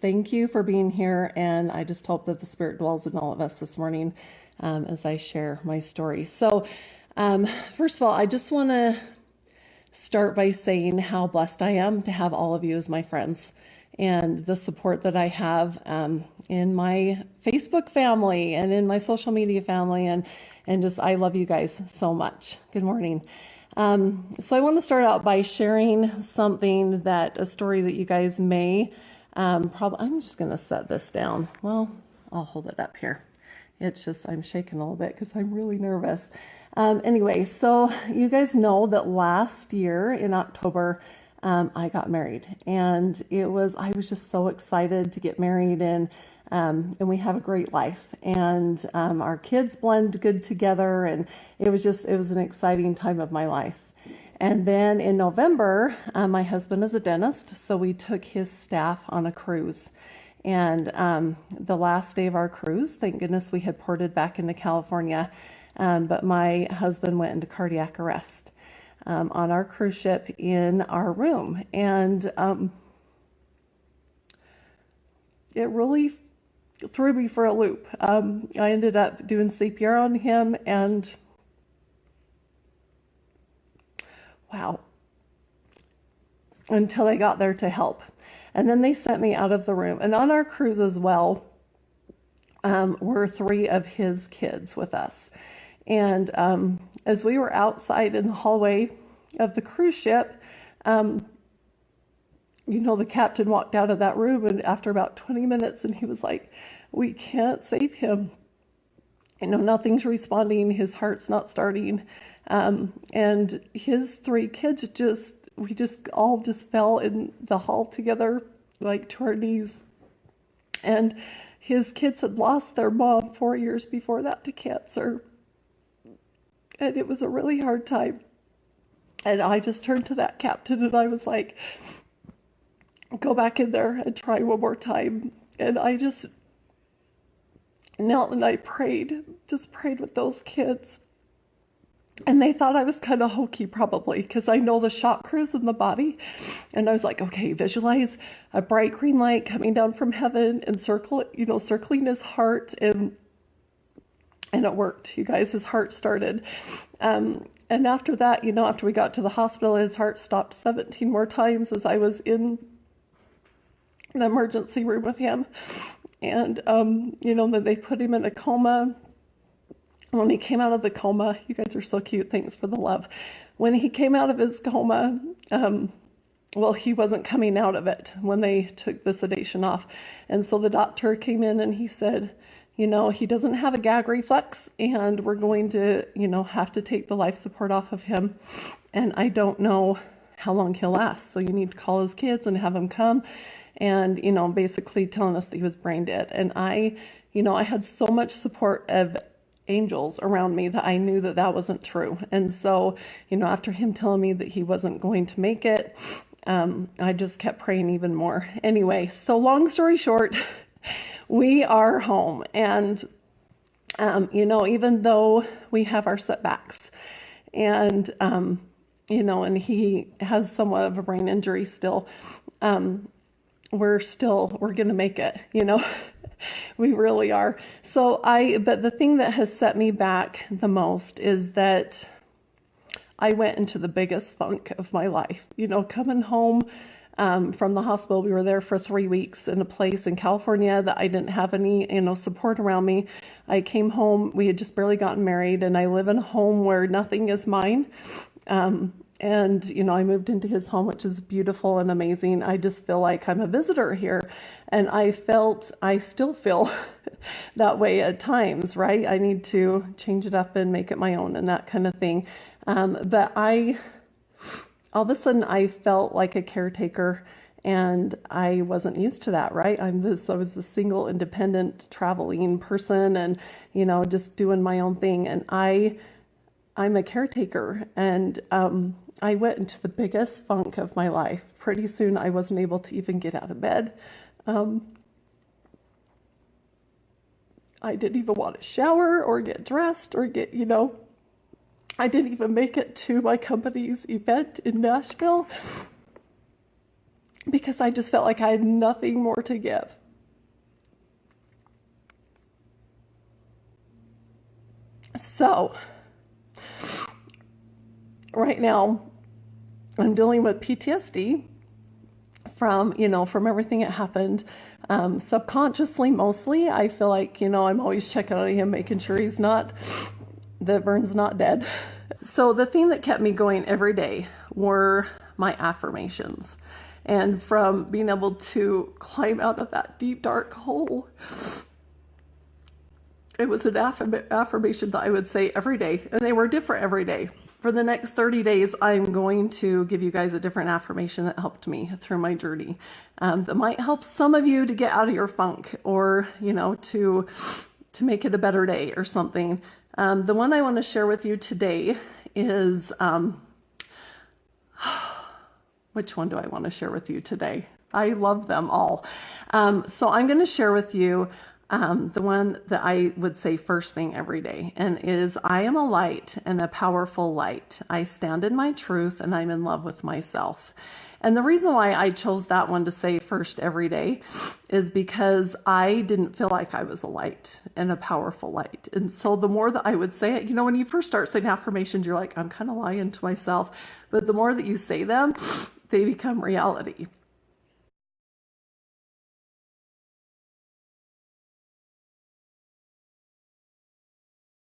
Thank you for being here, and I just hope that the Spirit dwells in all of us this morning as I share my story. So, first of all, I just want to start by saying how blessed I am to have all of you as my friends and the support that I have in my Facebook family and in my social media family, and just I love you guys so much. Good morning. So I want to start out by sharing a story that you guys may probably, I'm just going to set this down. Well, I'll hold it up here. It's just, I'm shaking a little bit because I'm really nervous. Anyway, so you guys know that last year in October, I got married, and I was just so excited to get married, and we have a great life, and our kids blend good together, and it was an exciting time of my life. And then in November, my husband is a dentist, so we took his staff on a cruise. And the last day of our cruise, thank goodness we had ported back into California, but my husband went into cardiac arrest on our cruise ship in our room. And it really threw me for a loop. I ended up doing CPR on him, and wow, until I got there to help. And then they sent me out of the room. And on our cruise as well, were 3 of his kids with us. And as we were outside in the hallway of the cruise ship, the captain walked out of that room, and after about 20 minutes, and he was like, "We can't save him. Nothing's responding. His heart's not starting." And his 3 kids we all fell in the hall together, like to our knees. And his kids had lost their mom 4 years before that to cancer. And it was a really hard time. And I just turned to that captain and I was like, "Go back in there and try one more time." And I just knelt and I prayed with those kids. And they thought I was kind of hokey, probably, because I know the chakras in the body. And I was like, okay, visualize a bright green light coming down from heaven and circling his heart. And it worked, you guys. His heart started. And after that, after we got to the hospital, his heart stopped 17 more times as I was in an emergency room with him. And, then they put him in a coma. When he came out of the coma, you guys are so cute. Thanks for the love. When he came out of his coma, he wasn't coming out of it when they took the sedation off. And so the doctor came in and he said, he doesn't have a gag reflex, and we're going to, have to take the life support off of him. And I don't know how long he'll last. So you need to call his kids and have them come. And, basically telling us that he was brain dead. And I had so much support of angels around me that I knew that wasn't true. And so, after him telling me that he wasn't going to make it, I just kept praying even more. Anyway, so long story short, we are home. And, even though we have our setbacks and, and he has somewhat of a brain injury still, we're going to make it, We really are. But the thing that has set me back the most is that I went into the biggest funk of my life. Coming home from the hospital, we were there for 3 weeks in a place in California that I didn't have any, support around me. I came home, we had just barely gotten married, and I live in a home where nothing is mine. And, I moved into his home, which is beautiful and amazing. I just feel like I'm a visitor here. And I still feel that way at times, right? I need to change it up and make it my own and that kind of thing. But all of a sudden I felt like a caretaker, and I wasn't used to that, right? I was the single independent traveling person and, just doing my own thing. And I'm a caretaker, and I went into the biggest funk of my life. Pretty soon I wasn't able to even get out of bed. I didn't even want to shower or get dressed or I didn't even make it to my company's event in Nashville. because I just felt like I had nothing more to give. So, right now, I'm dealing with PTSD from, from everything that happened. Subconsciously, mostly, I feel like, I'm always checking on him, making sure that Vern's not dead. So the thing that kept me going every day were my affirmations. And from being able to climb out of that deep, dark hole, it was an affirmation that I would say every day, and they were different every day. For the next 30 days, I'm going to give you guys a different affirmation that helped me through my journey. That might help some of you to get out of your funk, or, to make it a better day or something. The one I want to share with you today is, which one do I want to share with you today? I love them all. So I'm going to share with you the one that I would say first thing every day, and is, I am a light and a powerful light. I stand in my truth and I'm in love with myself. And the reason why I chose that one to say first every day is because I didn't feel like I was a light and a powerful light. And so the more that I would say it, when you first start saying affirmations, you're like, I'm kind of lying to myself. But the more that you say them, they become reality.